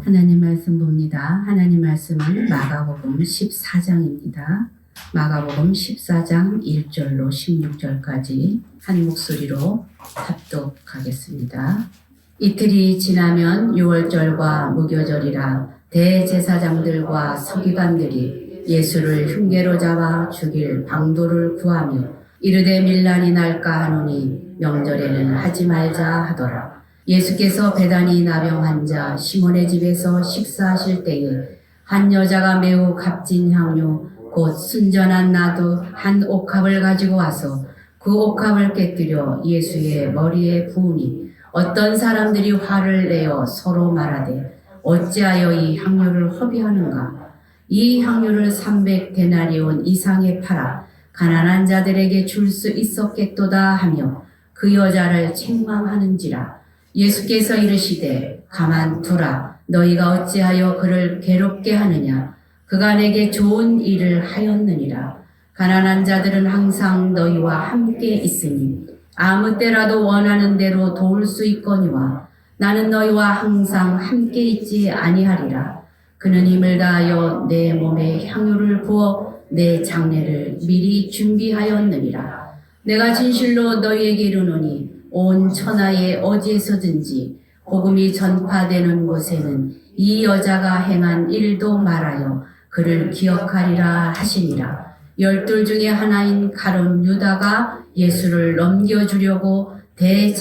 하나님 말씀 봅니다. 하나님 말씀은 마가복음 14장입니다. 마가복음 14장 1절로 16절까지 한 목소리로 합독하겠습니다. 이틀이 지나면 유월절과 무교절이라 대제사장들과 서기관들이 예수를 흉계로 잡아 죽일 방도를 구하며 이르되 밀란이 날까 하노니 명절에는 하지 말자 하더라. 예수께서 베다니 나병 환자 시몬의 집에서 식사하실 때에 한 여자가 매우 값진 향유 곧 순전한 나두 한 옥합을 가지고 와서 그 옥합을 깨뜨려 예수의 머리에 부으니 어떤 사람들이 화를 내어 서로 말하되 어찌하여 이 향유를 허비하는가. 이 향유를 300데나리온 이상에 팔아 가난한 자들에게 줄 수 있었겠도다 하며 그 여자를 책망하는지라. 예수께서 이르시되 가만두라. 너희가 어찌하여 그를 괴롭게 하느냐. 그가 내게 좋은 일을 하였느니라. 가난한 자들은 항상 너희와 함께 있으니 아무 때라도 원하는 대로 도울 수 있거니와 나는 너희와 항상 함께 있지 아니하리라. 그는 힘을 다하여 내 몸에 향유를 부어 내 장례를 미리 준비하였느니라. 내가 진실로 너희에게 이르노니 온 천하에 어디에서든지 복음이 전파되는 곳에는 이 여자가 행한 일도 말하여 그를 기억하리라 하시니라. 12 중에 하나인 가룟 유다가 예수를 넘겨주려고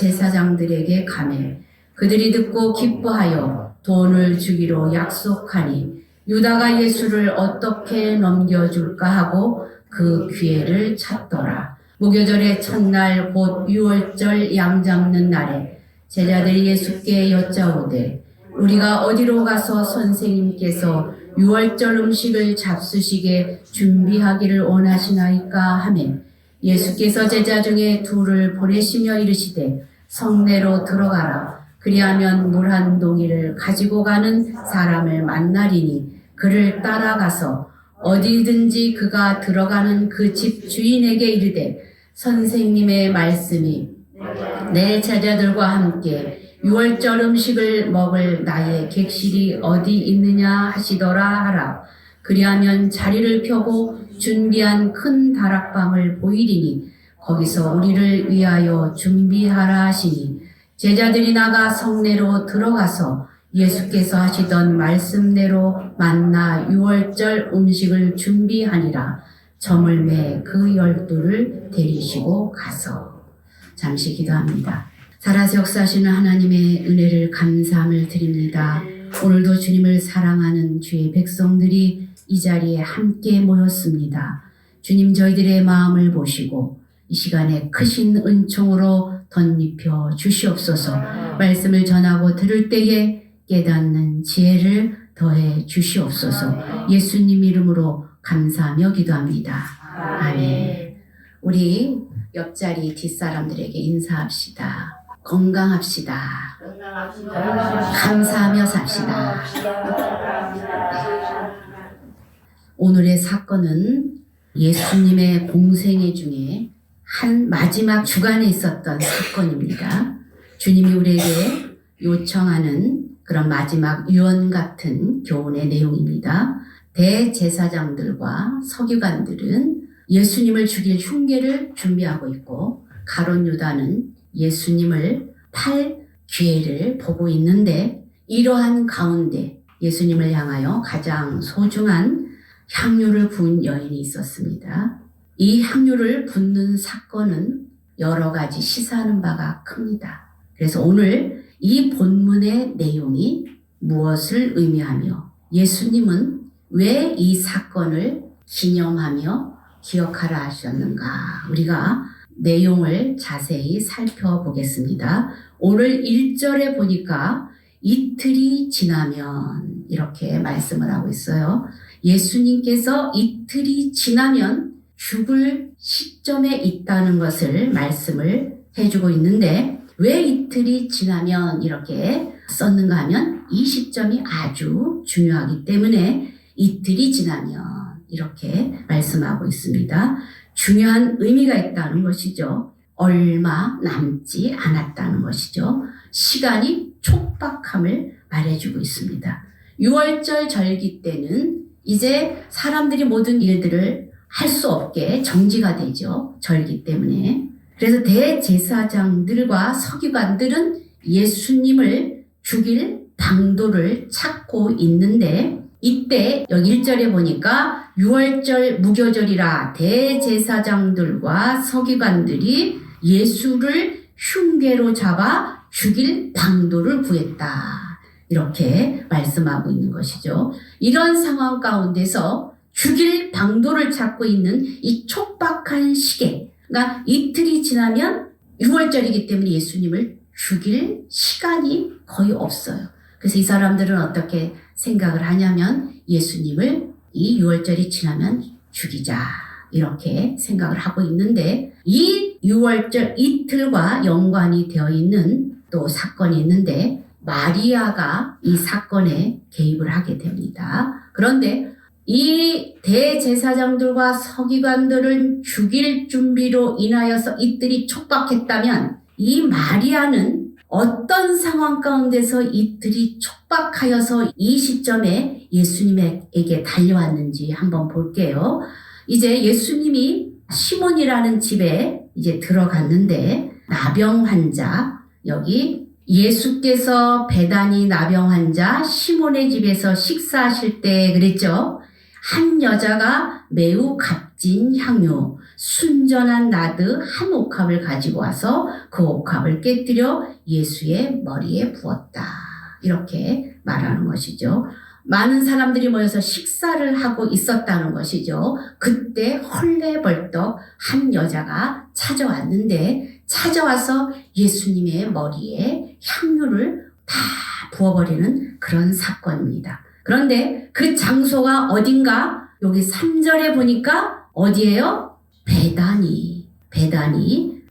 대제사장들에게 가매 그들이 듣고 기뻐하여 돈을 주기로 약속하니 유다가 예수를 어떻게 넘겨줄까 하고 그 기회를 찾더라. 무교절의 첫날 곧 유월절 양 잡는 날에 제자들이 예수께 여짜오되 우리가 어디로 가서 선생님께서 유월절 음식을 잡수시게 준비하기를 원하시나이까 하매 예수께서 제자 중에 둘을 보내시며 이르시되 성내로 들어가라. 그리하면 물 한 동이를 가지고 가는 사람을 만나리니 그를 따라가서 어디든지 그가 들어가는 그 집 주인에게 이르되 선생님의 말씀이 내 제자들과 함께 유월절 음식을 먹을 나의 객실이 어디 있느냐 하시더라 하라. 그리하면 자리를 펴고 준비한 큰 다락방을 보이리니 거기서 우리를 위하여 준비하라 하시니 제자들이 나가 성내로 들어가서 예수께서 하시던 말씀대로 만나 유월절 음식을 준비하니라. 저물매 그 12를 데리시고 가서. 잠시 기도합니다. 살아서 역사하시는 하나님의 은혜를 감사함을 드립니다. 오늘도 주님을 사랑하는 주의 백성들이 이 자리에 함께 모였습니다. 주님 저희들의 마음을 보시고 이 시간에 크신 은총으로 덧입혀 주시옵소서. 말씀을 전하고 들을 때에 깨닫는 지혜를 더해 주시옵소서. 예수님 이름으로 감사하며 기도합니다. 아멘. 우리 옆자리 뒷사람들에게 인사합시다. 건강합시다. 감사하며 삽시다. 오늘의 사건은 예수님의 공생애 중에 한 마지막 주간에 있었던 사건입니다. 주님이 우리에게 요청하는 그런 마지막 유언 같은 교훈의 내용입니다. 대제사장들과 서기관들은 예수님을 죽일 흉계를 준비하고 있고 가룟 유다는 예수님을 팔 기회를 보고 있는데 이러한 가운데 예수님을 향하여 가장 소중한 향유를 부은 여인이 있었습니다. 이 향유를 붓는 사건은 여러 가지 시사하는 바가 큽니다. 그래서 오늘 이 본문의 내용이 무엇을 의미하며 예수님은 왜 이 사건을 기념하며 기억하라 하셨는가? 우리가 내용을 자세히 살펴보겠습니다. 오늘 1절에 보니까 이틀이 지나면 이렇게 말씀을 하고 있어요. 예수님께서 이틀이 지나면 죽을 시점에 있다는 것을 말씀을 해주고 있는데 왜 이틀이 지나면 이렇게 썼는가 하면 이 시점이 아주 중요하기 때문에 이틀이 지나면 이렇게 말씀하고 있습니다. 중요한 의미가 있다는 것이죠. 얼마 남지 않았다는 것이죠. 시간이 촉박함을 말해주고 있습니다. 유월절 절기 때는 이제 사람들이 모든 일들을 할 수 없게 정지가 되죠. 절기 때문에. 그래서 대제사장들과 서기관들은 예수님을 죽일 방도를 찾고 있는데, 이때 여기 1절에 보니까 유월절 무교절이라 대제사장들과 서기관들이 예수를 흉계로 잡아 죽일 방도를 구했다. 이렇게 말씀하고 있는 것이죠. 이런 상황 가운데서 죽일 방도를 찾고 있는 이 촉박한 시계, 그러니까 이틀이 지나면 6월절이기 때문에 예수님을 죽일 시간이 거의 없어요. 그래서 이 사람들은 어떻게 생각을 하냐면 예수님을 이 6월절이 지나면 죽이자, 이렇게 생각을 하고 있는데, 이 6월절 이틀과 연관이 되어 있는 또 사건이 있는데 마리아가 이 사건에 개입을 하게 됩니다. 그런데 이 대제사장들과 서기관들을 죽일 준비로 인하여서 이틀이 촉박했다면, 이 마리아는 어떤 상황 가운데서 이틀이 촉박하여서 이 시점에 예수님에게 달려왔는지 한번 볼게요. 이제 예수님이 시몬이라는 집에 이제 들어갔는데, 나병 환자, 여기 예수께서 베다니 나병 환자 시몬의 집에서 식사하실 때 그랬죠. 한 여자가 매우 값진 향유, 순전한 나드 한 옥합을 가지고 와서 그 옥합을 깨뜨려 예수의 머리에 부었다. 이렇게 말하는 것이죠. 많은 사람들이 모여서 식사를 하고 있었다는 것이죠. 그때 헐레벌떡 한 여자가 찾아왔는데, 찾아와서 예수님의 머리에 향유를 다 부어버리는 그런 사건입니다. 그런데 그 장소가 어딘가? 여기 3절에 보니까 어디예요? 베다니.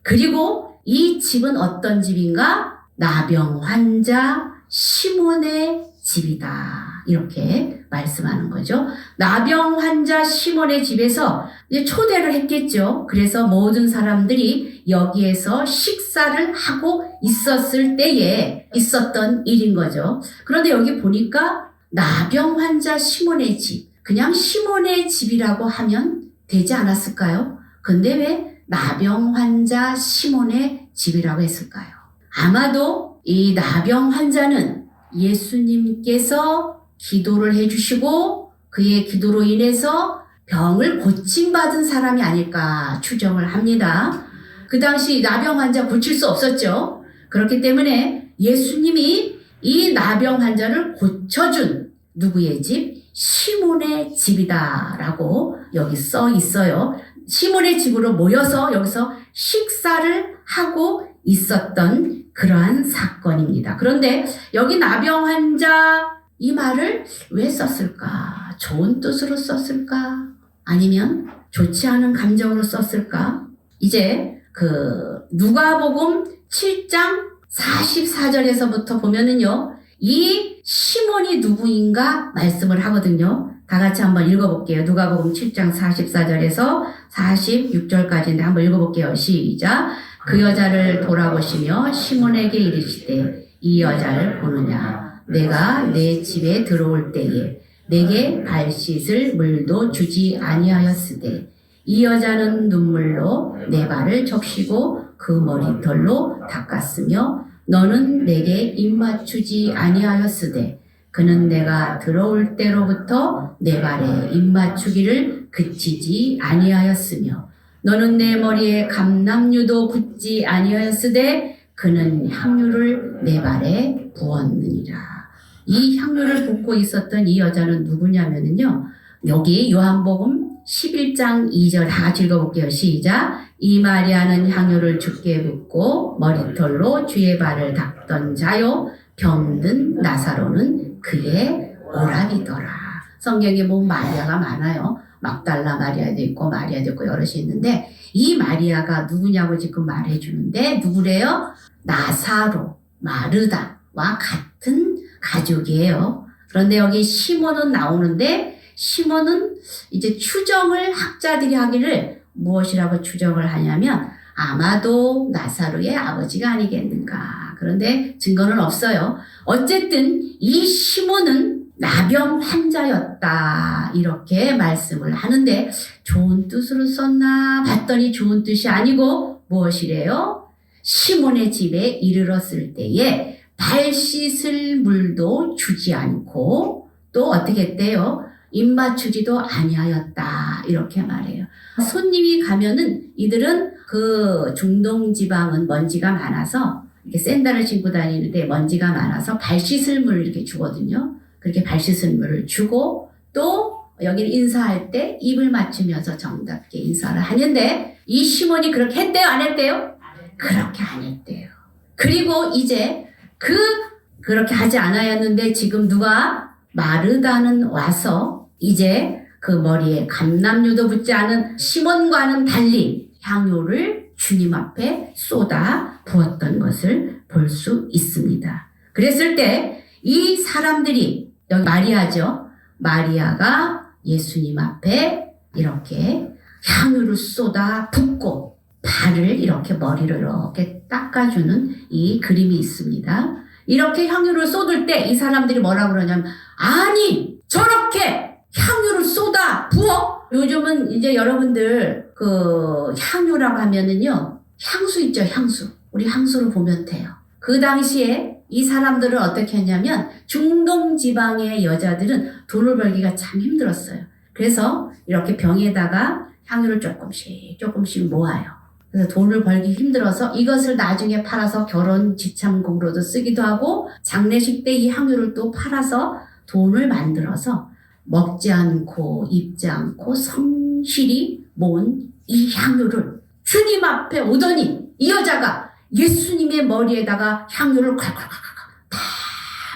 그리고 이 집은 어떤 집인가? 나병 환자 시몬의 집이다. 이렇게 말씀하는 거죠. 나병 환자 시몬의 집에서 이제 초대를 했겠죠. 그래서 모든 사람들이 여기에서 식사를 하고 있었을 때에 있었던 일인 거죠. 그런데 여기 보니까 나병 환자 시몬의 집, 그냥 시몬의 집이라고 하면 되지 않았을까요? 근데 왜 나병 환자 시몬의 집이라고 했을까요? 아마도 이 나병 환자는 예수님께서 기도를 해주시고 그의 기도로 인해서 병을 고침받은 사람이 아닐까 추정을 합니다. 그 당시 나병 환자 고칠 수 없었죠. 그렇기 때문에 예수님이 이 나병 환자를 고쳐준 누구의 집? 시몬의 집이다라고 여기 써 있어요. 시몬의 집으로 모여서 여기서 식사를 하고 있었던 그러한 사건입니다. 그런데 여기 나병 환자 이 말을 왜 썼을까? 좋은 뜻으로 썼을까? 아니면 좋지 않은 감정으로 썼을까? 이제 누가복음 7장 44절에서부터 보면은요, 이 시몬이 누구인가 말씀을 하거든요. 다 같이 한번 읽어볼게요. 누가복음 7장 44절에서 46절까지인데 한번 읽어볼게요. 시작. 그 여자를 돌아보시며 시몬에게 이르시되 이 여자를 보느냐? 내가 내 집에 들어올 때에 내게 발 씻을 물도 주지 아니하였으되 이 여자는 눈물로 내 발을 적시고 그 머리털로 닦았으며 너는 내게 입 맞추지 아니하였으되 그는 내가 들어올 때로부터 내 발에 입 맞추기를 그치지 아니하였으며 너는 내 머리에 감람유도 붓지 아니하였으되 그는 향유를 내 발에 부었느니라. 이 향유를 붓고 있었던 이 여자는 누구냐면요, 여기 요한복음 11장 2절 다 같이 읽어볼게요. 시작. 이 마리아는 향유를 주께 붓고 머리털로 주의 발을 닦던 자요 병든 나사로는 그의 오라비더라. 성경에 보면 마리아가 많아요. 막달라 마리아도 있고 마리아도 있고 여럿이 있는데 이 마리아가 누구냐고 지금 말해주는데 누구래요? 나사로, 마르다와 같은 가족이에요. 그런데 여기 시몬은 나오는데 시몬은 이제 추정을 학자들이 하기를 무엇이라고 추정을 하냐면 아마도 나사로의 아버지가 아니겠는가. 그런데 증거는 없어요. 어쨌든 이 시몬은 나병 환자였다. 이렇게 말씀을 하는데 좋은 뜻으로 썼나 봤더니 좋은 뜻이 아니고 무엇이래요? 시몬의 집에 이르렀을 때에 발 씻을 물도 주지 않고 또 어떻게 했대요? 입 맞추지도 아니하였다. 이렇게 말해요. 손님이 가면은 이들은 그 중동 지방은 먼지가 많아서 이렇게 샌들을 신고 다니는데 먼지가 많아서 발 씻을 물을 이렇게 주거든요. 그렇게 발 씻을 물을 주고 또 여기는 인사할 때 입을 맞추면서 정답게 인사를 하는데 이 시몬이 그렇게 했대요? 안 했대요? 그렇게 안 했대요. 그리고 이제 그렇게 하지 않았는데 지금 누가 마르다는 와서 이제 그 머리에 감람유도 붙지 않은 시몬과는 달리 향유를 주님 앞에 쏟아 부었던 것을 볼 수 있습니다. 그랬을 때 이 사람들이 여기 마리아죠. 마리아가 예수님 앞에 이렇게 향유를 쏟아 붓고 발을 이렇게 머리를 이렇게 닦아주는 이 그림이 있습니다. 이렇게 향유를 쏟을 때 이 사람들이 뭐라고 그러냐면 아니 저렇게 향유를 쏟아 부어? 요즘은 이제 여러분들 그 향유라고 하면은요 향수 있죠 향수. 우리 향수를 보면 돼요. 그 당시에 이 사람들은 어떻게 했냐면 중동 지방의 여자들은 돈을 벌기가 참 힘들었어요. 그래서 이렇게 병에다가 향유를 조금씩 모아요. 그래서 돈을 벌기 힘들어서 이것을 나중에 팔아서 결혼 지참금으로도 쓰기도 하고 장례식 때 이 향유를 또 팔아서 돈을 만들어서 먹지 않고 입지 않고 성실히 모은 이 향유를 주님 앞에 오더니 이 여자가 예수님의 머리에다가 향유를 콸콸콸콸 다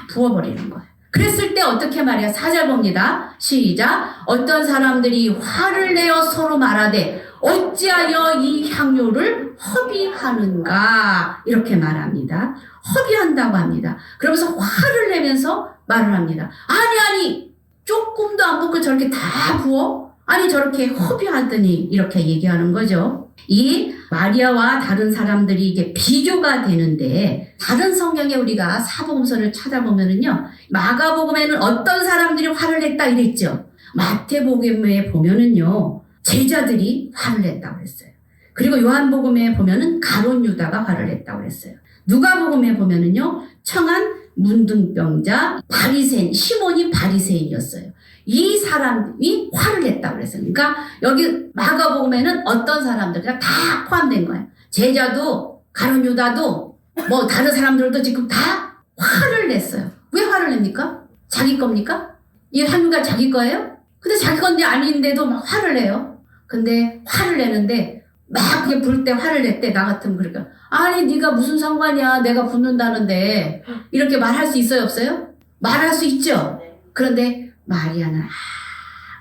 부어버리는 거예요. 그랬을 때 어떻게 말해요? 4절 봅니다. 시작. 어떤 사람들이 화를 내어 서로 말하되 어찌하여 이 향유를 허비하는가 이렇게 말합니다. 허비한다고 합니다. 그러면서 화를 내면서 말을 합니다. 아니 조금도 안 붓고 저렇게 다 부어? 아니 저렇게 허비하더니 이렇게 얘기하는 거죠. 이 마리아와 다른 사람들이 이게 비교가 되는데 다른 성경에 우리가 사복음서를 찾아보면은요 마가복음에는 어떤 사람들이 화를 냈다 이랬죠. 마태복음에 보면은요 제자들이 화를 냈다고 했어요. 그리고 요한복음에 보면은 가룟 유다가 화를 냈다고 했어요. 누가복음에 보면은요 청한 문둥병자 바리새인 시몬이 바리새인이었어요. 이 사람이 화를 냈다고 그랬어요. 그러니까 여기 마가복음에는 어떤 사람들 그냥 다 포함된 거예요. 제자도 가룟 유다도 뭐 다른 사람들도 지금 다 화를 냈어요. 왜 화를 냅니까? 자기 겁니까? 이 향유가 자기 거예요? 근데 자기 건데 아닌데도 막 화를 내요. 근데 화를 내는데 막 그게 불 때 화를 냈대. 나 같으면 그러니까 아니 네가 무슨 상관이야. 내가 붓는다는데 이렇게 말할 수 있어요 없어요? 말할 수 있죠. 그런데 마리아는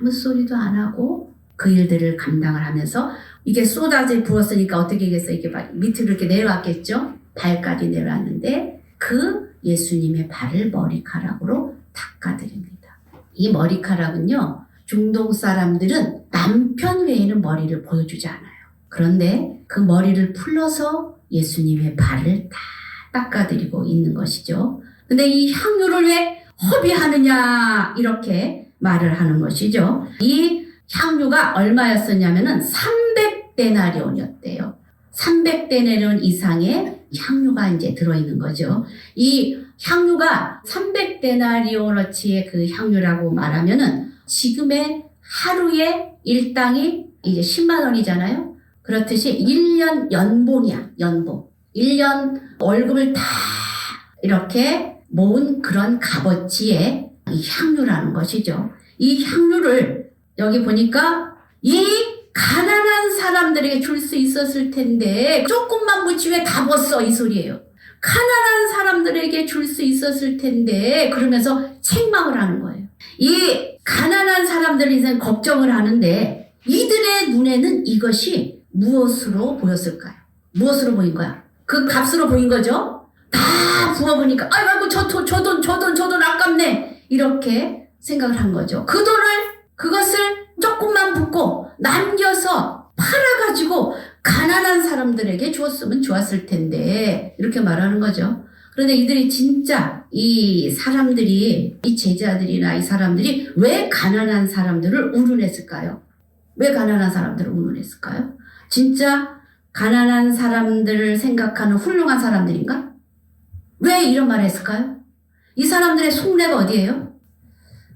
아무 소리도 안 하고 그 일들을 감당을 하면서 이게 쏟아져 부었으니까 어떻게 하겠어요? 이게 밑으로 이렇게 내려왔겠죠? 발까지 내려왔는데 그 예수님의 발을 머리카락으로 닦아드립니다. 이 머리카락은요 중동 사람들은 남편 외에는 머리를 보여주지 않아요. 그런데 그 머리를 풀러서 예수님의 발을 다 닦아드리고 있는 것이죠. 근데 이 향유를 왜 허비하느냐 이렇게 말을 하는 것이죠. 이 향유가 얼마였었냐면은 300데나리온이었대요. 300데나리온 이상의 향유가 이제 들어있는 거죠. 이 향유가 300데나리온어치의 그 향유라고 말하면은 지금의 하루의 일당이 이제 10만 원이잖아요. 그렇듯이 1년 연봉이야, 연봉. 1년 월급을 다 이렇게 모은 그런 값어치의 이 향유라는 것이죠. 이 향유를 여기 보니까 이 가난한 사람들에게 줄 수 있었을 텐데 조금만 묻지 왜 다 벗어 이 소리예요. 가난한 사람들에게 줄 수 있었을 텐데 그러면서 책망을 하는 거예요. 이 가난한 사람들이 이제 걱정을 하는데 이들의 눈에는 이것이 무엇으로 보였을까요? 무엇으로 보인 거야? 그 값으로 보인 거죠? 다 부어보니까 아이고 저 돈 아깝네 이렇게 생각을 한 거죠. 그것을 조금만 붓고 남겨서 팔아가지고 가난한 사람들에게 주었으면 좋았을 텐데 이렇게 말하는 거죠. 그런데 이들이 진짜 이 사람들이, 이 제자들이나 이 사람들이 왜 가난한 사람들을 운운했을까요? 왜 가난한 사람들을 운운했을까요? 진짜 가난한 사람들을 생각하는 훌륭한 사람들인가? 왜 이런 말을 했을까요? 이 사람들의 속내가 어디예요?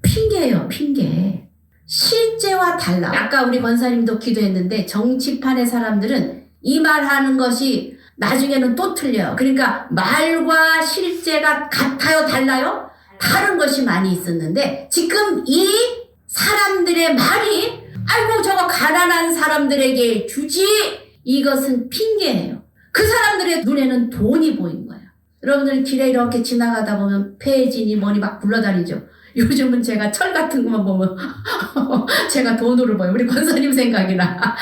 핑계예요, 핑계. 실제와 달라. 아까 우리 권사님도 기도했는데 정치판의 사람들은 이 말하는 것이 나중에는 또 틀려요. 그러니까 말과 실제가 같아요, 달라요? 다른 것이 많이 있었는데 지금 이 사람들의 말이 아이고 저거 가난한 사람들에게 주지, 이것은 핑계예요. 그 사람들의 눈에는 돈이 보인 거예요. 여러분들 길에 이렇게 지나가다 보면 폐진이 뭐니 막 굴러다니죠. 요즘은 제가 철 같은 것만 보면 제가 돈으로 보여요. 우리 권사님 생각이나.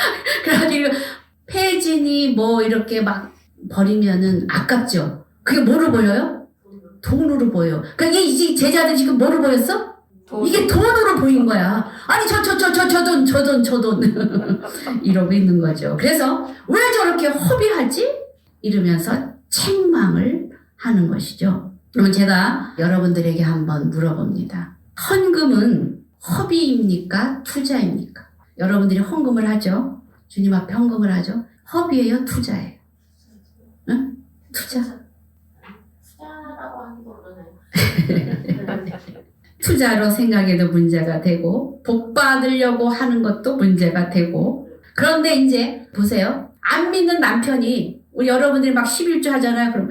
그래가지고 폐진이 뭐 이렇게 막 버리면은 아깝죠. 그게 뭐로 보여요? 돈으로 보여요. 그러니까 이제 제자들 지금 뭐로 보였어? 이게 돈으로 보인 거야. 아니 저 돈 이러고 있는 거죠. 그래서 왜 저렇게 허비하지? 이러면서 책망을 하는 것이죠. 그러면 제가 여러분들에게 한번 물어봅니다. 헌금은 허비입니까? 투자입니까? 여러분들이 헌금을 하죠? 주님 앞에 헌금을 하죠? 허비예요? 투자예요? 응? 투자? 투자라고 하기도 그러네요. 투자로 생각해도 문제가 되고 복 받으려고 하는 것도 문제가 되고. 그런데 이제 보세요. 안 믿는 남편이 우리 여러분들이 막 11조 하잖아요. 그럼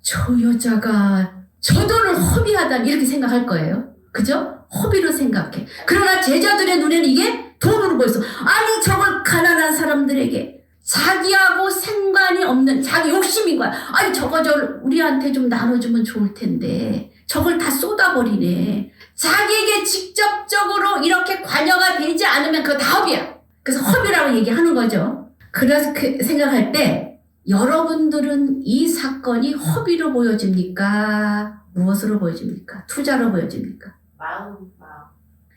저 여자가 저 돈을 허비하다니 이렇게 생각할 거예요. 그죠? 허비로 생각해. 그러나 제자들의 눈에는 이게 돈으로 보였어. 아니 저걸 가난한 사람들에게 자기하고 상관이 없는 자기 욕심인 거야. 아니 저거 우리한테 좀 나눠주면 좋을 텐데 저걸 다 쏟아버리네. 자기에게 직접적으로 이렇게 관여가 되지 않으면 그거 다 허비야. 그래서 허비라고 얘기하는 거죠. 그래서 그 생각할 때 여러분들은 이 사건이 허비로 보여집니까? 무엇으로 보여집니까? 투자로 보여집니까? 마음.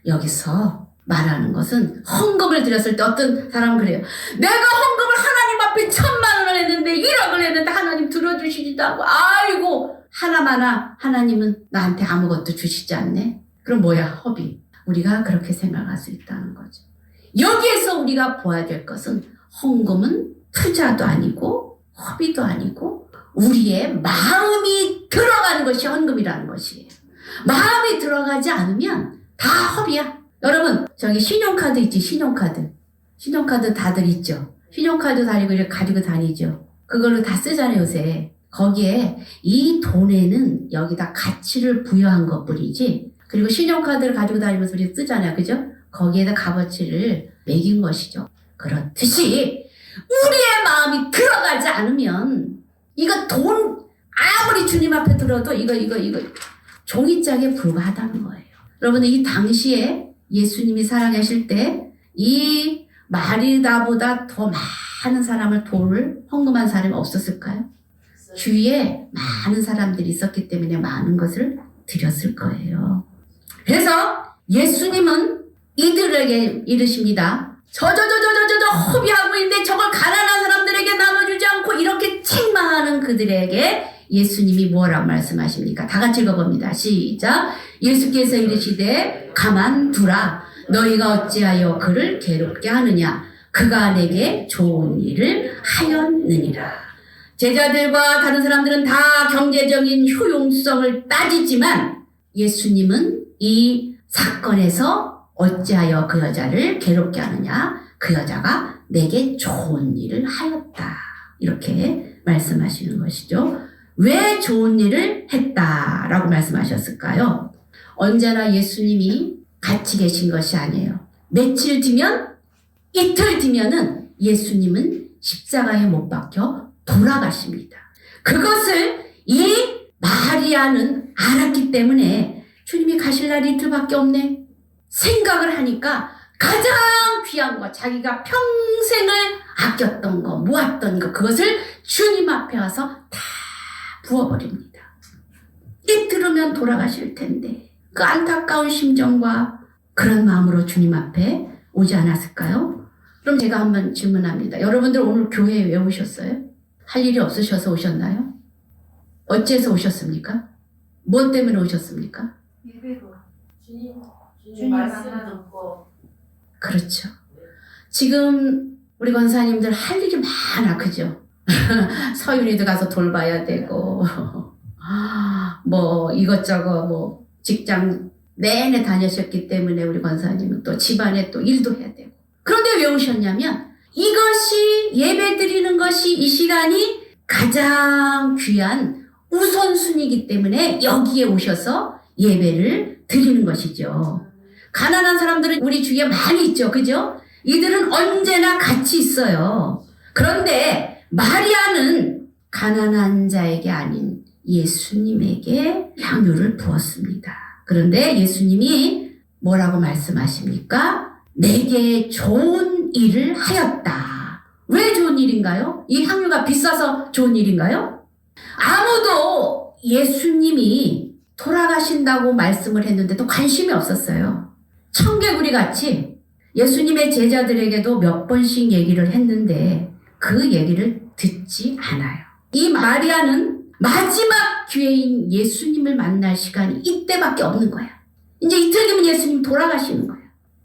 여기서 말하는 것은 헌금을 드렸을 때 어떤 사람은 그래요. 내가 헌금을 하나님 앞에 1,000만 원을 했는데 1억을 했는데 하나님 들어주시지도 않고 아이고 하나마나 하나님은 나한테 아무것도 주시지 않네. 그럼 뭐야? 허비. 우리가 그렇게 생각할 수 있다는 거죠. 여기에서 우리가 보아야 될 것은 헌금은 투자도 아니고 허비도 아니고 우리의 마음이 들어가는 것이 헌금이라는 것이에요. 마음이 들어가지 않으면 다 허비야. 여러분 저기 신용카드 있지. 신용카드 다들 있죠. 신용카드 가지고 다니죠. 그걸로 다 쓰잖아요 요새. 거기에 이 돈에는 여기다 가치를 부여한 것뿐이지. 그리고 신용카드를 가지고 다니면서 우리 쓰잖아요. 그죠? 거기에다 값어치를 매긴 것이죠. 그렇듯이 우리의 마음이 들어가지 않으면 이거 돈 아무리 주님 앞에 들어도 이거 종이짝에 불과하다는 거예요. 여러분 이 당시에 예수님이 살아계실 때 이 마리다보다 더 많은 사람을 돈을 헌금한 사람이 없었을까요? 주위에 많은 사람들이 있었기 때문에 많은 것을 드렸을 거예요. 그래서 예수님은 이들에게 이르십니다. 저 허비하고 있는데 저걸 가난한 사람들에게 나눠주지 않고 이렇게 책망하는 그들에게 예수님이 뭐라고 말씀하십니까? 다 같이 읽어봅니다. 시작. 예수께서 이르시되 가만두라. 너희가 어찌하여 그를 괴롭게 하느냐? 그가 내게 좋은 일을 하였느니라. 제자들과 다른 사람들은 다 경제적인 효용성을 따지지만 예수님은 이 사건에서 어찌하여 그 여자를 괴롭게 하느냐? 그 여자가 내게 좋은 일을 하였다. 이렇게 말씀하시는 것이죠. 왜 좋은 일을 했다라고 말씀하셨을까요? 언제나 예수님이 같이 계신 것이 아니에요. 며칠 뒤면, 이틀 뒤면은 예수님은 십자가에 못 박혀 돌아가십니다. 그것을 이 마리아는 알았기 때문에 주님이 가실 날이 이틀밖에 없네 생각을 하니까 가장 귀한 거, 자기가 평생을 아꼈던 거, 모았던 거, 그것을 주님 앞에 와서 다 부어버립니다. 이틀 후면 돌아가실 텐데 그 안타까운 심정과 그런 마음으로 주님 앞에 오지 않았을까요? 그럼 제가 한번 질문합니다. 여러분들 오늘 교회에 왜 오셨어요? 할 일이 없으셔서 오셨나요? 어째서 오셨습니까? 뭐 때문에 오셨습니까? 예배로. 주님 주님 말씀 만나러. 듣고 그렇죠. 지금 우리 권사님들 할 일이 많아, 그죠? 서윤이도 가서 돌봐야 되고, 뭐 이것저것 뭐 직장 내내 다니셨기 때문에 우리 권사님은 또 집안에 또 일도 해야 되고. 그런데 왜 오셨냐면 이것이 예배 드리는 것이 이 시간이 가장 귀한 우선순위이기 때문에 여기에 오셔서 예배를 드리는 것이죠. 가난한 사람들은 우리 주위에 많이 있죠. 그죠? 이들은 언제나 같이 있어요. 그런데 마리아는 가난한 자에게 아닌 예수님에게 향유를 부었습니다. 그런데 예수님이 뭐라고 말씀하십니까? 내게 좋은 일을 하였다. 왜 좋은 일인가요? 이 향유가 비싸서 좋은 일인가요? 아무도 예수님이 돌아가신다고 말씀을 했는데도 관심이 없었어요. 청개구리 같이 예수님의 제자들에게도 몇 번씩 얘기를 했는데 그 얘기를 듣지 않아요. 이 마리아는 마지막 기회인 예수님을 만날 시간이 이때밖에 없는 거야. 이제 이틀 뒤면 예수님 돌아가시는 거야.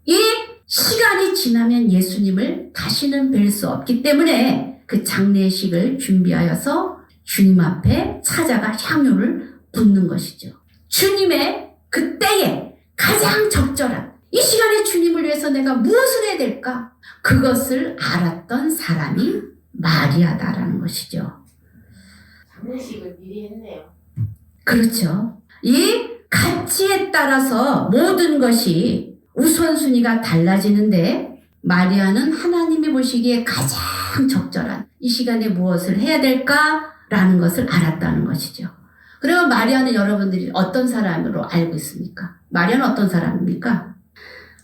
이 시간이 지나면 예수님을 다시는 뵐 수 없기 때문에 그 장례식을 준비하여서 주님 앞에 찾아가 향유를 붓는 것이죠. 주님의 그때에 가장 적절한 이 시간에 주님을 위해서 내가 무엇을 해야 될까? 그것을 알았던 사람이 마리아다라는 것이죠. 장례식을 미리 했네요. 그렇죠. 이 가치에 따라서 모든 것이 우선순위가 달라지는데 마리아는 하나님이 보시기에 가장 적절한 이 시간에 무엇을 해야 될까라는 것을 알았다는 것이죠. 그러면 마리아는 여러분들이 어떤 사람으로 알고 있습니까? 마리아는 어떤 사람입니까?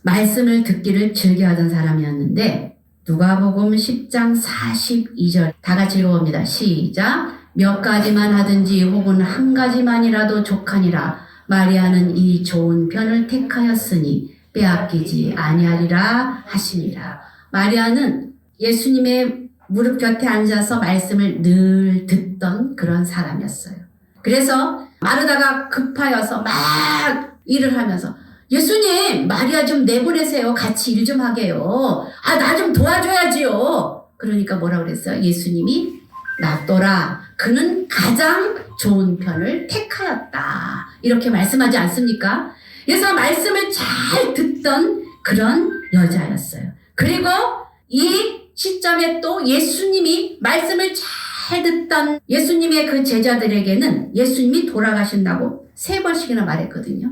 말씀을 듣기를 즐겨하던 사람이었는데 누가복음 10장 42절 다 같이 읽어봅니다. 시작. 몇 가지만 하든지 혹은 한 가지만이라도 족하니라. 마리아는 이 좋은 편을 택하였으니 빼앗기지 아니하리라 하시니라. 마리아는 예수님의 무릎 곁에 앉아서 말씀을 늘 듣던 그런 사람이었어요. 그래서 마르다가 급하여서 막 일을 하면서 예수님, 마리아 좀 내보내세요. 같이 일 좀 하게요. 아, 나 좀 도와줘야지요. 그러니까 뭐라고 그랬어요? 예수님이 놔둬라. 그는 가장 좋은 편을 택하였다. 이렇게 말씀하지 않습니까? 그래서 말씀을 잘 듣던 그런 여자였어요. 그리고 이 시점에 또 예수님이 말씀을 잘 듣던 예수님의 그 제자들에게는 예수님이 돌아가신다고 3번씩이나 말했거든요.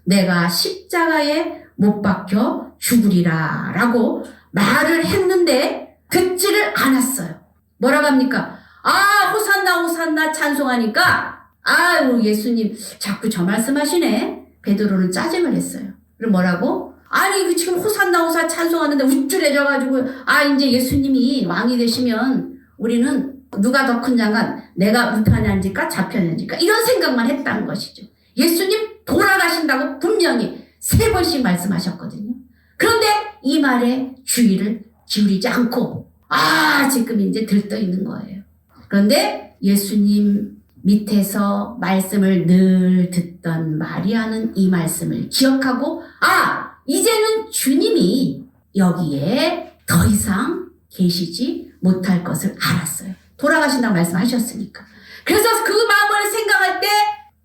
내가 십자가에 못 박혀 죽으리라 라고 말을 했는데 듣지를 않았어요. 뭐라고 합니까? 아, 호산나 호산나 찬송하니까 아유 예수님 자꾸 저 말씀하시네. 베드로는 짜증을 했어요. 그리고 뭐라고? 아니 지금 호산나 호산 찬송하는데 우쭐해져가지고 아 이제 예수님이 왕이 되시면 우리는 누가 더 큰 장관 내가 우편에 앉을까 좌편에 앉을까 이런 생각만 했다는 것이죠. 예수님 돌아가신다고 분명히 3번씩 말씀하셨거든요. 그런데 이 말에 주의를 기울이지 않고 지금 이제 들떠 있는 거예요. 그런데 예수님 밑에서 말씀을 늘 듣던 마리아는 이 말씀을 기억하고 이제는 주님이 여기에 더 이상 계시지 못할 것을 알았어요. 돌아가신다고 말씀하셨으니까. 그래서 그 마음을 생각할 때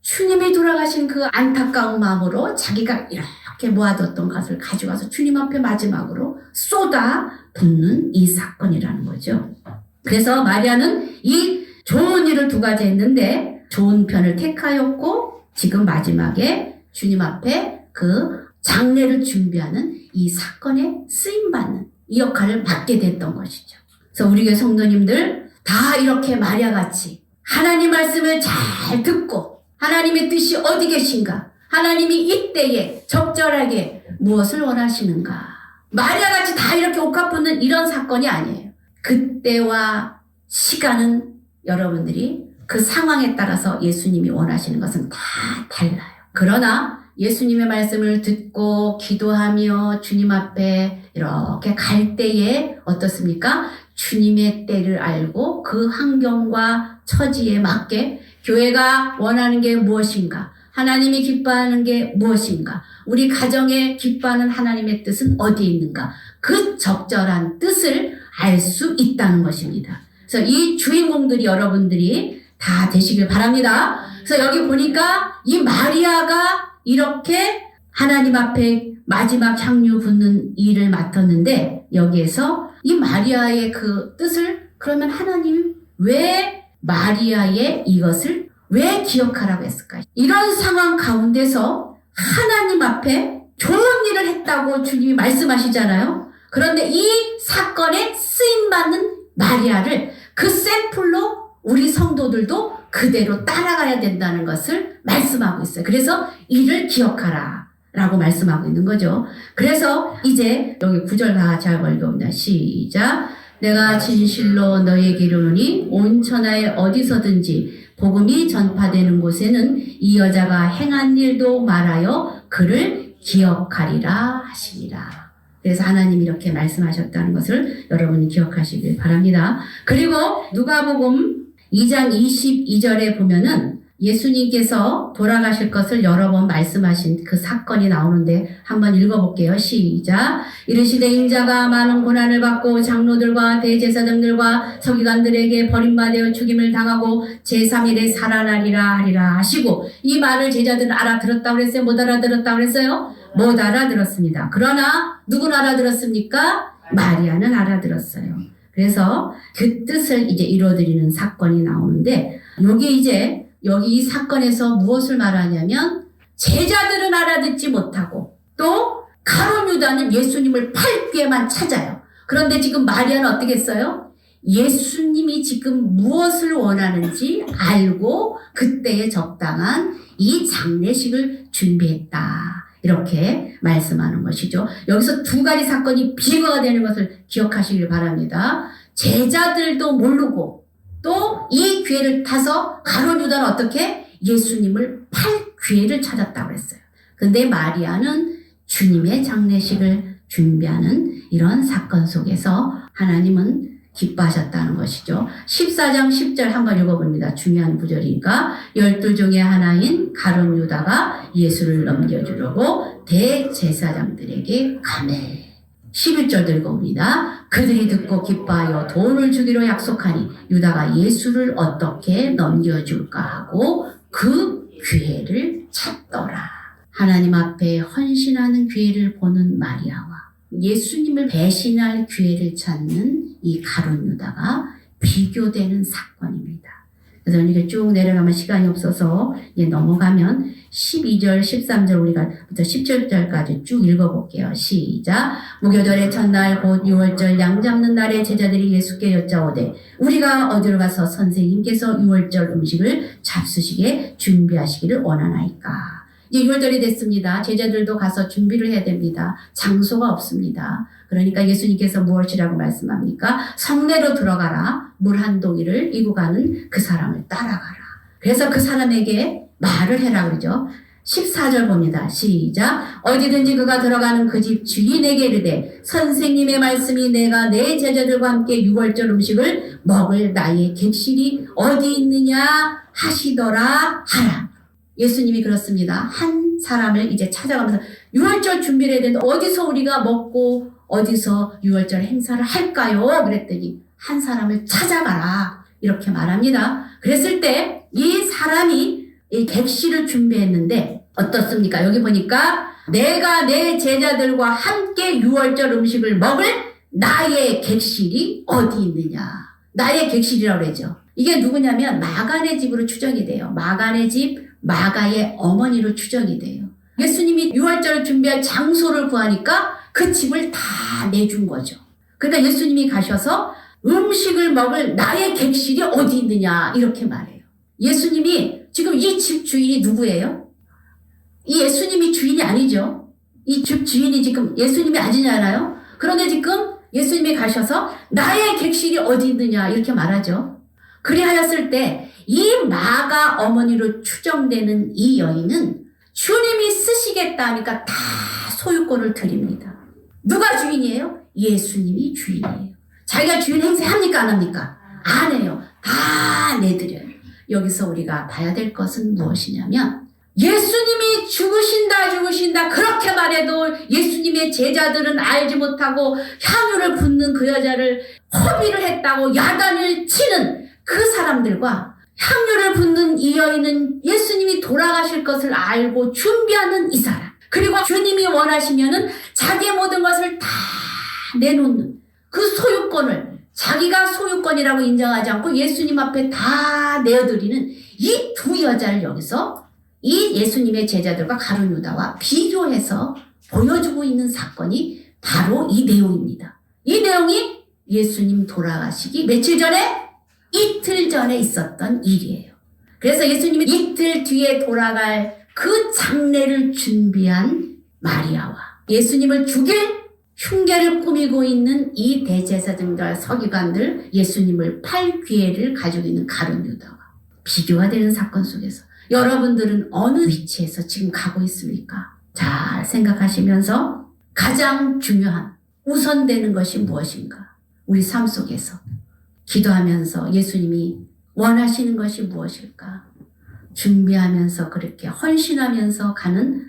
주님이 돌아가신 그 안타까운 마음으로 자기가 이렇게 모아뒀던 것을 가져가서 주님 앞에 마지막으로 쏟아 붓는 이 사건이라는 거죠. 그래서 마리아는 이 좋은 일을 2가지 했는데 좋은 편을 택하였고 지금 마지막에 주님 앞에 그 장례를 준비하는 이 사건에 쓰임받는 이 역할을 맡게 됐던 것이죠. 그래서 우리 교회 성도님들 다 이렇게 마리아같이 하나님 말씀을 잘 듣고 하나님의 뜻이 어디 계신가? 하나님이 이때에 적절하게 무엇을 원하시는가? 마리아같이 다 이렇게 옥합붙는 이런 사건이 아니에요. 그때와 시간은 여러분들이 그 상황에 따라서 예수님이 원하시는 것은 다 달라요. 그러나 예수님의 말씀을 듣고 기도하며 주님 앞에 이렇게 갈 때에 어떻습니까? 주님의 때를 알고 그 환경과 처지에 맞게 교회가 원하는 게 무엇인가? 하나님이 기뻐하는 게 무엇인가? 우리 가정에 기뻐하는 하나님의 뜻은 어디에 있는가? 그 적절한 뜻을 알 수 있다는 것입니다. 그래서 이 주인공들이 여러분들이 다 되시길 바랍니다. 그래서 여기 보니까 이 마리아가 이렇게 하나님 앞에 마지막 향유 붓는 일을 맡았는데 여기에서 이 마리아의 그 뜻을 그러면 하나님 왜 마리아의 이것을 왜 기억하라고 했을까요? 이런 상황 가운데서 하나님 앞에 좋은 일을 했다고 주님이 말씀하시잖아요. 그런데 이 사건에 쓰임받는 마리아를 그 샘플로 우리 성도들도 그대로 따라가야 된다는 것을 말씀하고 있어요. 그래서 이를 기억하라 라고 말씀하고 있는 거죠. 그래서 이제 여기 9절 다 같이 읽어봅니다. 시작. 내가 진실로 너희에게 이르노니 온 천하에 어디서든지 복음이 전파되는 곳에는 이 여자가 행한 일도 말하여 그를 기억하리라 하시니라. 그래서 하나님이 이렇게 말씀하셨다는 것을 여러분이 기억하시길 바랍니다. 그리고 누가복음 2장 22절에 보면은 예수님께서 돌아가실 것을 여러 번 말씀하신 그 사건이 나오는데 한번 읽어볼게요. 시작. 이르시되 인자가 많은 고난을 받고 장로들과 대제사장들과 서기관들에게 버림받아 죽임을 당하고 제3일에 살아나리라 하리라 하시고 이 말을 제자들은 알아들었다고 그랬어요? 못 알아들었다고 그랬어요? 못 알아들었습니다. 그러나 누구는 알아들었습니까? 마리아는 알아들었어요. 그래서 그 뜻을 이제 이루어드리는 사건이 나오는데 여기 이 사건에서 무엇을 말하냐면 제자들은 알아듣지 못하고 또 가룟 유다는 예수님을 팔 꾀만 찾아요. 그런데 지금 마리아는 어떻게 했어요? 예수님이 지금 무엇을 원하는지 알고 그때에 적당한 이 장례식을 준비했다. 이렇게 말씀하는 것이죠. 여기서 두 가지 사건이 비교가 되는 것을 기억하시길 바랍니다. 제자들도 모르고 또 이 기회를 타서 가룟 유다는 어떻게 예수님을 팔 기회를 찾았다고 했어요. 근데 마리아는 주님의 장례식을 준비하는 이런 사건 속에서 하나님은 기뻐하셨다는 것이죠. 14장 10절 한번 읽어봅니다. 중요한 구절이니까 12 중에 하나인 가룟 유다가 예수를 넘겨주려고 대제사장들에게 가매 11절도 읽어봅니다. 그들이 듣고 기뻐하여 돈을 주기로 약속하니 유다가 예수를 어떻게 넘겨줄까 하고 그 기회를 찾더라. 하나님 앞에 헌신하는 기회를 보는 마리아와 예수님을 배신할 기회를 찾는 이 가룟 유다가 비교되는 사건입니다. 그래서 이렇게 쭉 내려가면 시간이 없어서 넘어가면 12절, 13절 우리가 부터 17절까지 쭉 읽어볼게요. 시작. 무교절의 첫날 곧 6월절 양 잡는 날에 제자들이 예수께 여짜오되 우리가 어디로 가서 선생님께서 6월절 음식을 잡수시게 준비하시기를 원하나이까. 이제 6월절이 됐습니다. 제자들도 가서 준비를 해야 됩니다. 장소가 없습니다. 그러니까 예수님께서 무엇이라고 말씀합니까? 성내로 들어가라. 물 한 동이를 이고 가는 그 사람을 따라가라. 그래서 그 사람에게 말을 해라 그러죠. 14절 봅니다. 시작. 어디든지 그가 들어가는 그 집 주인에게 이르되 선생님의 말씀이 내가 내 제자들과 함께 6월절 음식을 먹을 나의 객실이 어디 있느냐 하시더라 하라. 예수님이 그렇습니다. 한 사람을 이제 찾아가면서 6월절 준비를 해야 되는데 어디서 우리가 먹고 어디서 6월절 행사를 할까요? 그랬더니 한 사람을 찾아가라. 이렇게 말합니다. 그랬을 때 이 사람이 이 객실을 준비했는데 어떻습니까? 여기 보니까 내가 내 제자들과 함께 6월절 음식을 먹을 나의 객실이 어디 있느냐. 나의 객실이라고 그러죠. 이게 누구냐면 마간의 집으로 추정이 돼요. 마간의 집, 마가의 어머니로 추정이 돼요. 예수님이 6월절을 준비할 장소를 구하니까 그 집을 다 내준 거죠. 그러니까 예수님이 가셔서 음식을 먹을 나의 객실이 어디 있느냐 이렇게 말해요. 예수님이 지금 이 집 주인이 누구예요? 이 예수님이 주인이 아니죠. 이 집 주인이 지금 예수님이 아니잖아요. 그런데 지금 예수님이 가셔서 나의 객실이 어디 있느냐 이렇게 말하죠. 그리하였을 때 이 마가 어머니로 추정되는 이 여인은 주님이 쓰시겠다 하니까 다 소유권을 드립니다. 누가 주인이에요? 예수님이 주인이에요. 자기가 주인 행세합니까? 안 합니까? 안 해요. 다 내드려요. 여기서 우리가 봐야 될 것은 무엇이냐면 예수님이 죽으신다 그렇게 말해도 예수님의 제자들은 알지 못하고 향유를 붓는 그 여자를 허비를 했다고 야단을 치는 그 사람들과 향유를 붓는 이 여인은 예수님이 돌아가실 것을 알고 준비하는 이 사람, 그리고 주님이 원하시면은 자기의 모든 것을 다 내놓는 그 소유권을 자기가 소유권이라고 인정하지 않고 예수님 앞에 다 내어드리는 이 두 여자를 여기서 이 예수님의 제자들과 가룟 유다와 비교해서 보여주고 있는 사건이 바로 이 내용입니다. 이 내용이 예수님 돌아가시기 며칠 전에, 이틀 전에 있었던 일이에요. 그래서 예수님이 이틀 뒤에 돌아갈 그 장례를 준비한 마리아와 예수님을 죽일 흉계를 꾸미고 있는 이 대제사장들, 서기관들, 예수님을 팔 기회를 가지고 있는 가룟 유다와 비교가 되는 사건 속에서 여러분들은 어느 위치에서 지금 가고 있습니까? 잘 생각하시면서 가장 중요한 우선되는 것이 무엇인가? 우리 삶 속에서 기도하면서 예수님이 원하시는 것이 무엇일까? 준비하면서 그렇게 헌신하면서 가는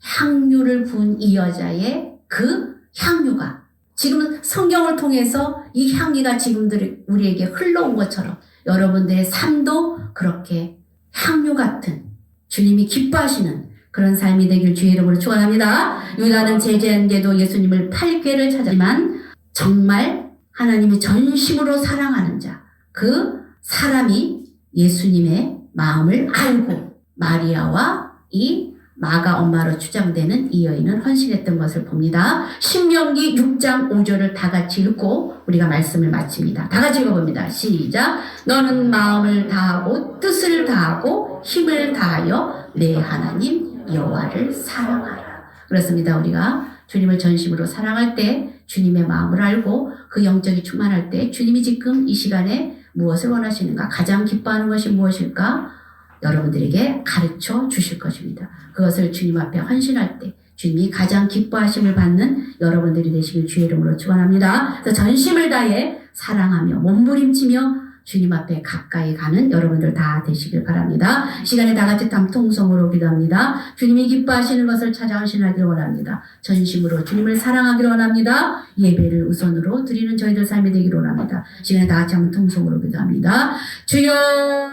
향유를 부은 이 여자의 그 향유가 지금은 성경을 통해서 이 향기가 지금들 우리에게 흘러온 것처럼 여러분들의 삶도 그렇게 향유 같은 주님이 기뻐하시는 그런 삶이 되길 주의 이름으로 축원합니다. 유다는 제자인데도 예수님을 팔 꾀를 찾았지만 정말 하나님이 전심으로 사랑하는 자, 그 사람이 예수님의 마음을 알고 마리아와 이 마가 엄마로 추정되는 이 여인은 헌신했던 것을 봅니다. 신명기 6장 5절을 다 같이 읽고 우리가 말씀을 마칩니다. 다 같이 읽어봅니다. 시작. 너는 마음을 다하고 뜻을 다하고 힘을 다하여 내 하나님 여호와를 사랑하라. 그렇습니다. 우리가 주님을 전심으로 사랑할 때, 주님의 마음을 알고 그 영적이 충만할 때 주님이 지금 이 시간에 무엇을 원하시는가, 가장 기뻐하는 것이 무엇일까? 여러분들에게 가르쳐 주실 것입니다. 그것을 주님 앞에 헌신할 때 주님이 가장 기뻐하심을 받는 여러분들이 되시길 주의 이름으로 축원합니다. 그래서 전심을 다해 사랑하며 몸부림치며 주님 앞에 가까이 가는 여러분들 다 되시길 바랍니다. 시간에 다 같이 담통성으로 기도합니다. 주님이 기뻐하시는 것을 찾아 헌신하기를 원합니다. 전심으로 주님을 사랑하기를 원합니다. 예배를 우선으로 드리는 저희들 삶이 되기를 원합니다. 시간에 다 같이 한번 통성으로 기도합니다. 주여